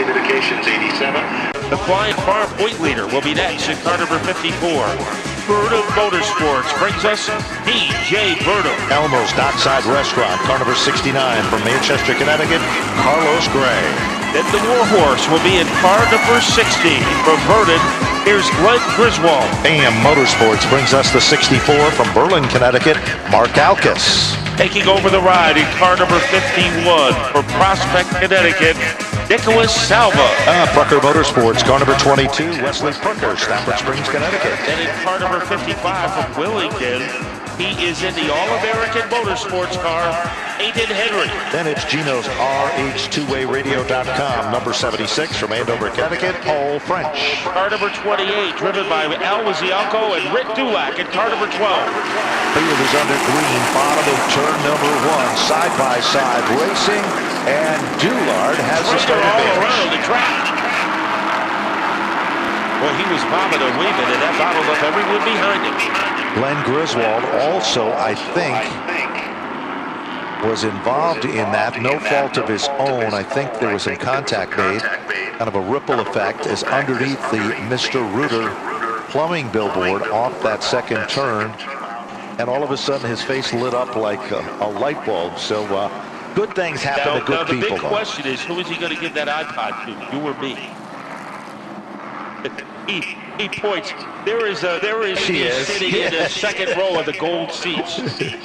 Communications 87. The Flying Farm point leader will be next in car number 54. Burnham Motorsports brings us DJ Burnham. Elmo's Dockside Restaurant, car number 69 from Manchester, Connecticut, Carlos Gray. Then the Warhorse will be in car number 60 from Vernon. Here's Glenn Griswold. AM Motorsports brings us the 64 from Berlin, Connecticut, Mark Alkis. Taking over the ride in car number 51 from Prospect, Connecticut, Nicholas Salva. Prucker Motorsports, car number 22, Wesley Prucker, Stafford Springs, Connecticut. Then in car number 55 from Willington, he is in the All-American Motorsports car, Aiden Henry. Then it's Gino's RH2WayRadio.com, number 76 from Andover, Connecticut, Paul French. Car number 28, driven by Al Wazialko and Rick Dulac in car number 12. Field is under green, bottom of turn number 1, side-by-side racing, and Dulard has the start advantage. Around the track. Well, he was bobbing and weaving, and that bottled up everyone behind him. Glenn Griswold also, I think, was involved in that, no fault of his own. I think there was some contact made, kind of a ripple effect, as underneath the Mr. Reuter plumbing billboard off that second turn, and all of a sudden his face lit up like a light bulb. So good things happen to good people. The big question is, who is he going to give that iPod to, you or me? He points. There is sitting in the second row of the gold seats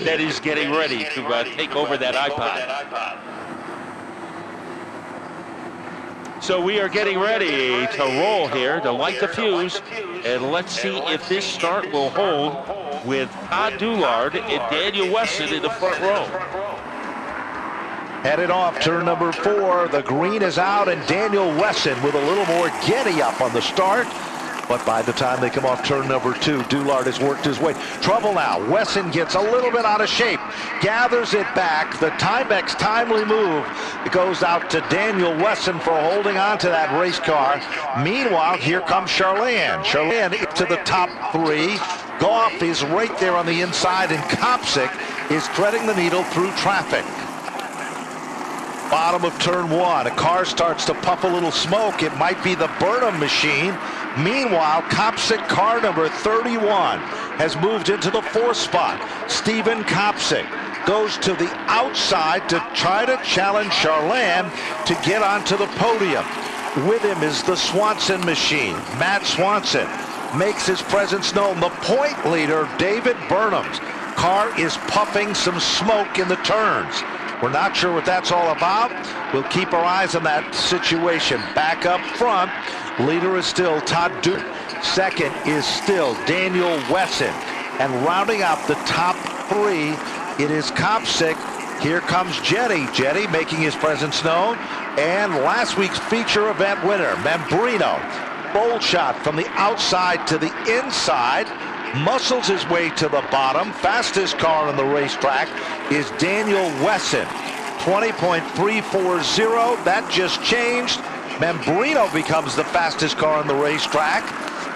that is getting ready to take over that iPod. So we are getting ready to roll here, to light the fuse, and let's see if this start will hold with Todd Dulard and Daniel Wesson in the front row. Headed off turn number 4. The green is out, and Daniel Wesson with a little more giddy up on the start. But by the time they come off turn number 2, Dulard has worked his way. Trouble now. Wesson gets a little bit out of shape, gathers it back. The Timex timely move. It goes out to Daniel Wesson for holding on to that race car. Meanwhile, here comes Charlene. Charlene to the top 3. Goff is right there on the inside, and Kopsick is threading the needle through traffic. Bottom of turn 1, a car starts to puff a little smoke. It might be the Burnham machine. Meanwhile, Kopsick, car number 31, has moved into the 4th spot. Stephen Kopsick goes to the outside to try to challenge Charlene to get onto the podium. With him is the Swanson machine. Matt Swanson makes his presence known. The point leader, David Burnham's car, is puffing some smoke in the turns. We're not sure what that's all about. We'll keep our eyes on that situation. Back up front, leader is still Todd Duke. Second is still Daniel Wesson. And rounding out the top 3, it is Kopsick. Here comes Jetty. Jetty making his presence known. And last week's feature event winner, Membrino. Bold shot from the outside to the inside. Muscles his way to the bottom. Fastest car on the racetrack is Daniel Wesson. 20.340. That just changed. Membrino becomes the fastest car on the racetrack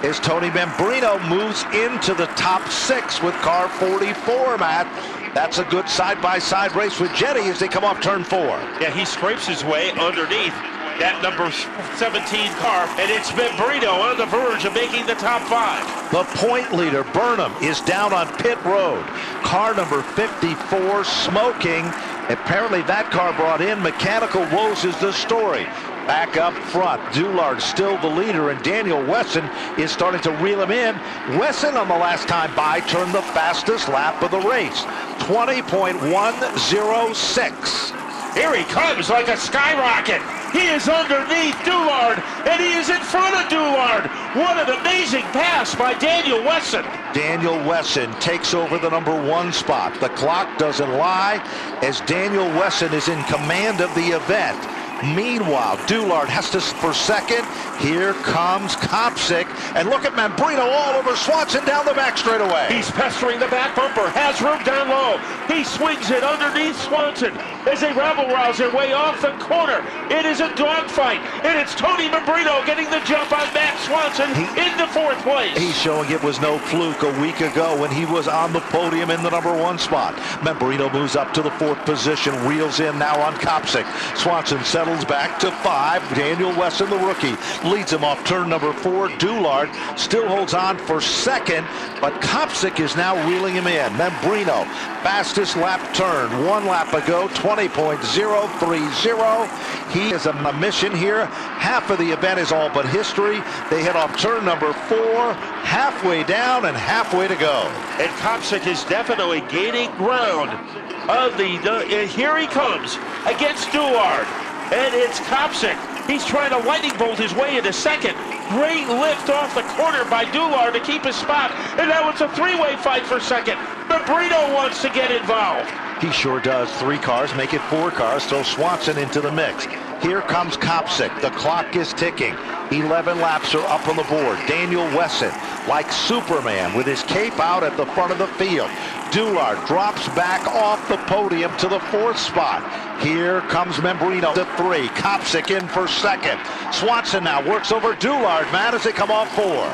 as Tony Membrino moves into the top 6 with car 44, Matt. That's a good side-by-side race with Jetty as they come off turn 4. Yeah, he scrapes his way underneath that number 17 car, and it's Membrino on the verge of making the top 5. The point leader, Burnham, is down on pit road. Car number 54 smoking. Apparently that car brought in mechanical woes is the story. Back up front, Dulard still the leader, and Daniel Wesson is starting to reel him in. Wesson on the last time by turned the fastest lap of the race, 20.106. Here he comes like a skyrocket. He is underneath Dulard, and he is in front of Dulard. What an amazing pass by Daniel Wesson. Daniel Wesson takes over the number 1 spot. The clock doesn't lie as Daniel Wesson is in command of the event. Meanwhile, Dulard has to for second. Here comes Kopsick, and look at Membrino all over Swanson down the back straightaway. He's pestering the back bumper, has room down low. He swings it underneath Swanson. as they rabble-rouse their way off the corner. It is a dogfight, and it's Tony Membrino getting the jump on Matt Swanson into fourth place. He's showing it was no fluke a week ago when he was on the podium in the #1 spot. Membrino moves up to the 4th position, reels in now on Kopsick. Swanson settles back to 5. Daniel Wesson, the rookie, leads him off turn number 4. Doulard still holds on for 2nd, but Kopsick is now reeling him in. Membrino, fastest lap turn, 1 lap ago, 20.030. He is a mission here. Half of the event is all but history. They head off turn number 4, halfway down and halfway to go. And Kopsick is definitely gaining ground. Here he comes against Doulard, and it's Kopsick. He's trying to lightning bolt his way into 2nd. Great lift off the corner by Doulard to keep his spot, and now it's a 3-way fight for 2nd. Membrino wants to get involved. He sure does. 3 cars make it 4 cars. Throw Swanson into the mix. Here comes Kopsick. The clock is ticking. 11 laps are up on the board. Daniel Wesson, like Superman, with his cape out at the front of the field. Doulard drops back off the podium to the 4th spot. Here comes Membrino to 3. Kopsick in for 2nd. Swanson now works over Doulard, man, as they come off 4.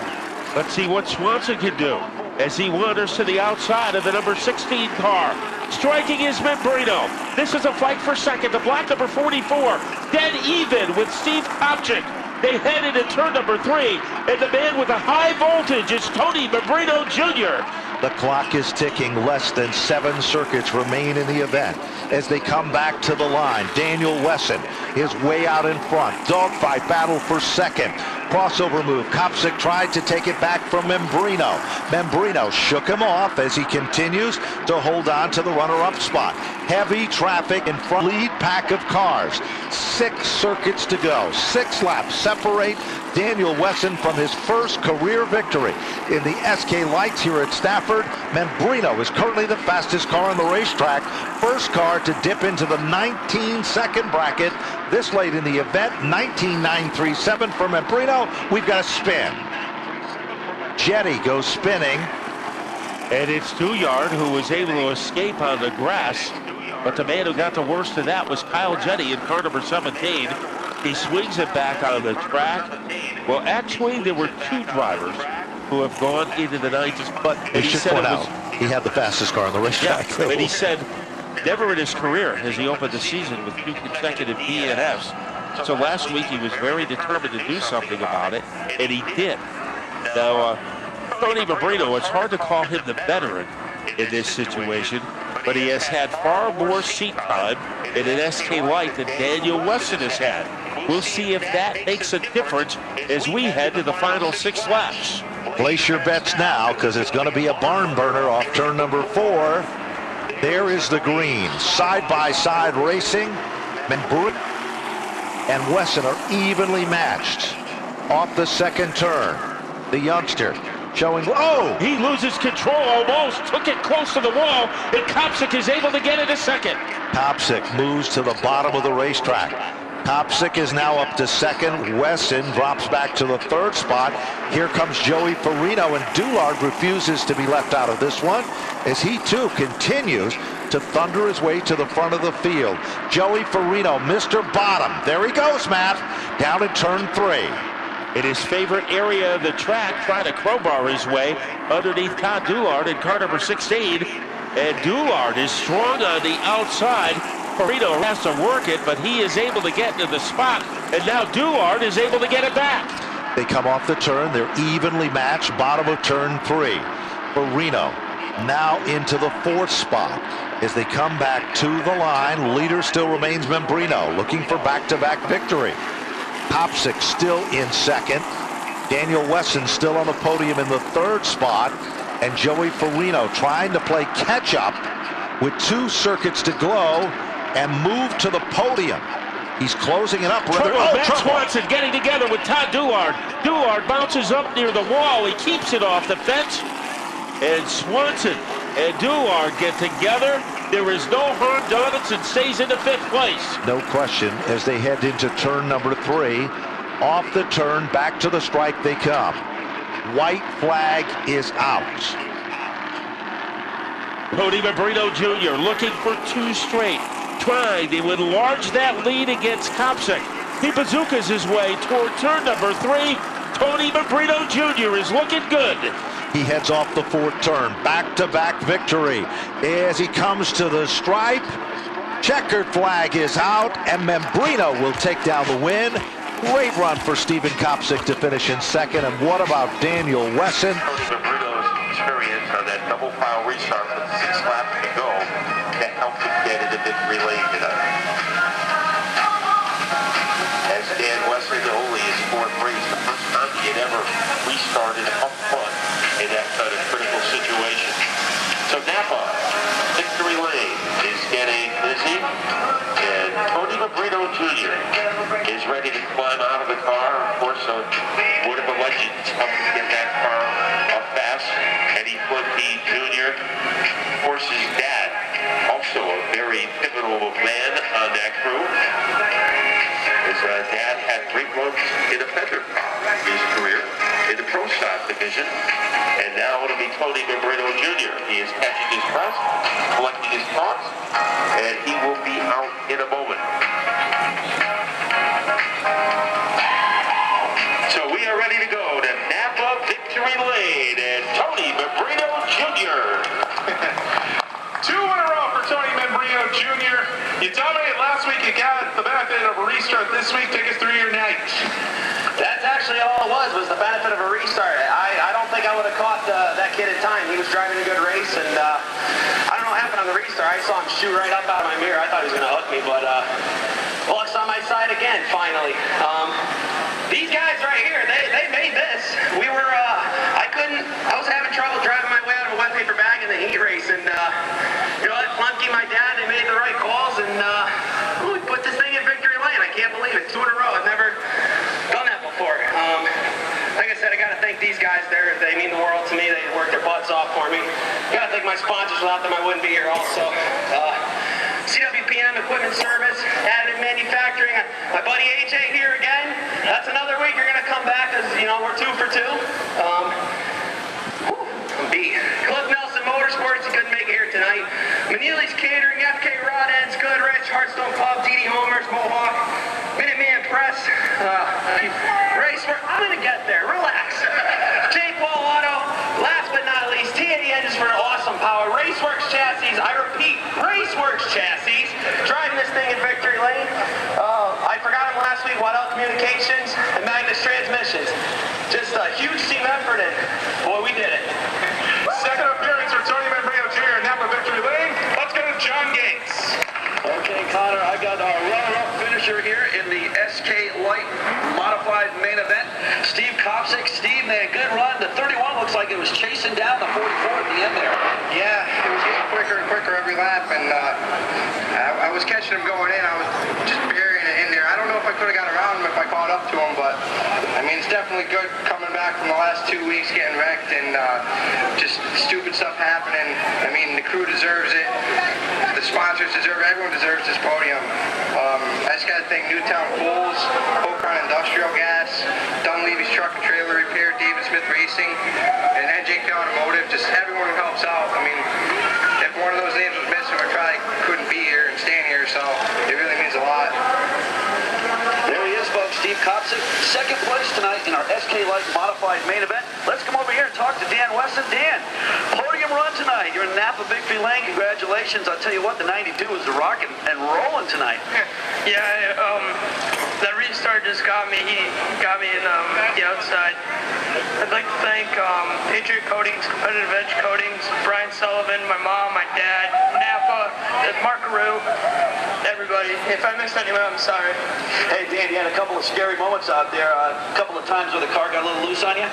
Let's see what Swanson can do as he wanders to the outside of the number 16 car. Striking is Membrino. This is a fight for 2nd. The black number 44, dead even with Steve Kopsick. They head into turn number 3, and the man with the high voltage is Tony Membrino Jr. The clock is ticking. Less than 7 circuits remain in the event as they come back to the line. Daniel Wesson is way out in front. Dogfight battle for 2nd. Crossover move. Kopsick tried to take it back from Membrino. Membrino shook him off as he continues to hold on to the runner-up spot. Heavy traffic in front. Lead pack of cars. 6 circuits to go. 6 laps separate Daniel Wesson from his first career victory. In the SK Lights here at Stafford, Membrino is currently the fastest car on the racetrack. First car to dip into the 19-second bracket this late in the event. 19.937 for Membrino. We've got a spin. Jetty goes spinning. And it's Doulard who was able to escape on the grass. But the man who got the worst of that was Kyle Jetty in car number 17. He swings it back on the track. Well, actually, there were 2 drivers who have gone into the 90s. But he should point out, he had the fastest car on the racetrack. Yeah, but he said never in his career has he opened the season with 2 consecutive DNFs. So last week he was very determined to do something about it, and he did. Now, Tony Membrino, it's hard to call him the veteran in this situation, but he has had far more seat time in an SK Light than Daniel Wesson has had. We'll see if that makes a difference as we head to the final 6 laps. Place your bets now, because it's going to be a barn burner off turn number 4. There is the green. Side-by-side racing. Membrino and Wesson are evenly matched. Off the 2nd turn. The youngster showing, oh! He loses control almost, took it close to the wall, and Kopsick is able to get it a 2nd. Kopsick moves to the bottom of the racetrack. Kopsick is now up to 2nd. Wesson drops back to the 3rd spot. Here comes Joey Farino, and Doulard refuses to be left out of this one as he too continues to thunder his way to the front of the field. Joey Farino, Mr. Bottom. There he goes, Matt, down in turn 3. In his favorite area of the track, trying to crowbar his way underneath Todd Doulard in car number 16. And Doulard is strong on the outside. Farino has to work it, but he is able to get into the spot. And now Doulard is able to get it back. They come off the turn. They're evenly matched. Bottom of turn 3. Farino now into the 4th spot. As they come back to the line, leader still remains Membrino, looking for back-to-back victory. Kopsick still in 2nd. Daniel Wesson still on the podium in the 3rd spot. And Joey Farino trying to play catch-up with 2 circuits to go and move to the podium. He's closing it up. Matt Swanson getting together with Todd Doulard. Doulard bounces up near the wall. He keeps it off the fence. And Swanson and Doulard get together. There is no harm done. It stays in the 5th place. No question as they head into turn number 3. Off the turn, back to the stripe they come. White flag is out. Tony Membrino Jr. looking for 2 straight. trying. They would enlarge that lead against Kopsick. He bazookas his way toward turn number 3. Tony Membrino Jr. is looking good. He heads off the 4th turn. Back-to-back victory. As he comes to the stripe, checkered flag is out, and Membrino will take down the win. Great run for Stephen Kopsick to finish in 2nd. And what about Daniel Wesson? Tony Membrino's experience on that double file restart with 6 laps to go that helped him get into victory lane tonight. As Dan Wesson only his 4th race, the first time he had ever restarted up front in that kind of critical situation. So Napa, victory lane is getting busy, and Tony Membrino Jr. is ready to climb out of the car. Of course, so word of a legend, it's tough to get that car up fast. Eddie Flinty Jr., of course, his dad, also a very pivotal man on that crew. His dad had great runs in a Fender car in his career in the Pro Stock division, and now it'll be Tony Membrino Jr. He is catching his breath, collecting his thoughts, and he will be out in a moment. So we are ready to go to Napa Victory Lane and Tony Membrino Jr. 2 in a row for Tony Membrino Jr. You dominated last week. You got the benefit of a restart this week. Take us through your night. That's actually all it was the benefit of a restart. I don't think I would have caught that kid in time. He was driving a good race, and I don't know what happened on the restart. I saw him shoot right up out of my mirror. I thought he was going to hook me, but luck's on my side again, finally. These guys right here, they made this. I was having trouble driving my way out of a wet paper bag in the heat race, and you know what, Flunky, my dad, they made the right calls, and we put this thing in victory lane. I can't believe it. 2 in a row. I've never done that before. Like I said, I got to thank these guys there. They mean the world to me. They work their butts off for me. Got to thank my sponsors. Without them, I wouldn't be here also. CWPM Equipment Service, Additive Manufacturing. My buddy AJ here again. That's another week you're going to come back because, you know, we're 2 for 2. Cliff Nelson Motorsports, he couldn't make it here tonight. Manili's Catering, FK Rod Ends, Goodrich, Hearthstone Club, DD Homers, Mohawk, Minuteman Press, Race. I'm going to get there. Relax. J. Paul Auto. Last but not least, TA Engines for an awesome power. Raceworks Chassis. I repeat, Raceworks Chassis. Driving this thing in victory lane. I forgot him last week. Waddell Communications and Magnus Transmissions. Just a huge team effort, and boy, we did it. 2nd appearance for Tony Membrino Jr. in Napa Victory Lane. Let's go to John Gates. Okay, Connor, I got our runner-up finisher here in the SK Light Modified main event. Steve Kopsick. Steve, man, good run. The 31 looks like it was chasing down the 44 at the end there. Yeah, it was getting quicker and quicker every lap, and I was catching him going in. I was just burying it in there. I don't know if I could have got around him if I caught up to him, but I mean, it's definitely good coming back from the last 2 weeks getting wrecked and just stupid stuff happening. I mean, the crew deserves it. The sponsors deserve it. Everyone deserves this podium. I just got to thank Newtown Pools, Pocron Industrial Gas, Dunleavy's Truck and Trailer Repair, David Smith Racing, and NJK Automotive. Just everyone who helps out. I mean, if one of those names was missing, we probably couldn't be here and stand here, so it really means a lot. There he is, folks. Steve Kopsick, 2nd place tonight in our SK Light Modified main event. Let's come over here and talk to Dan Wesson. Dan, podium run tonight. You're in Napa Victory Lane. Congratulations. I'll tell you what, the 92 is rocking and rolling tonight. Yeah, that restart just got me. He got me in the outside. I'd like to thank Patriot Coatings, Competitive Edge Coatings, Brian Sullivan, my mom, my dad, Napa, Mark Carew, everybody. If I missed anyone, I'm sorry. Hey, Dan, you had a couple of scary moments out there. A couple of times where the car got a little loose on you?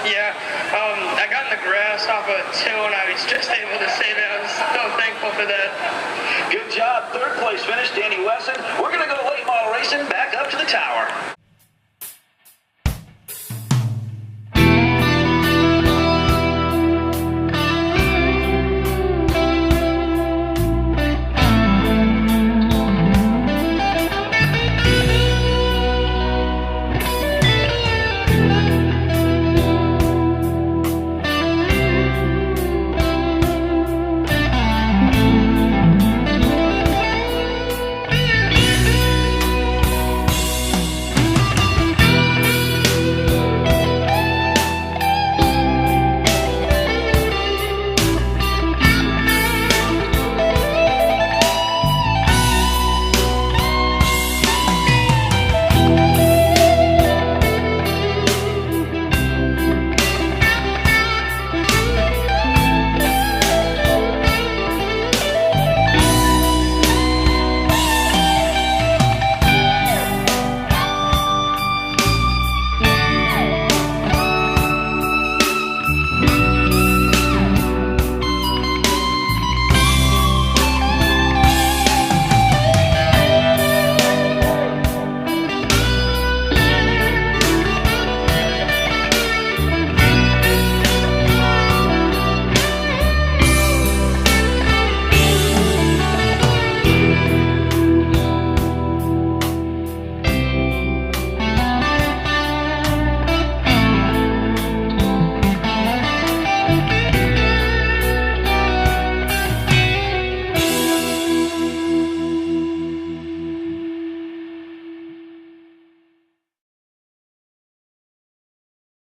Yeah, I got in the grass off a 2 and I was just able to save it. I was so thankful for that. Good job. 3rd place finish, Danny Wesson. We're going to go late model racing back up to the tower.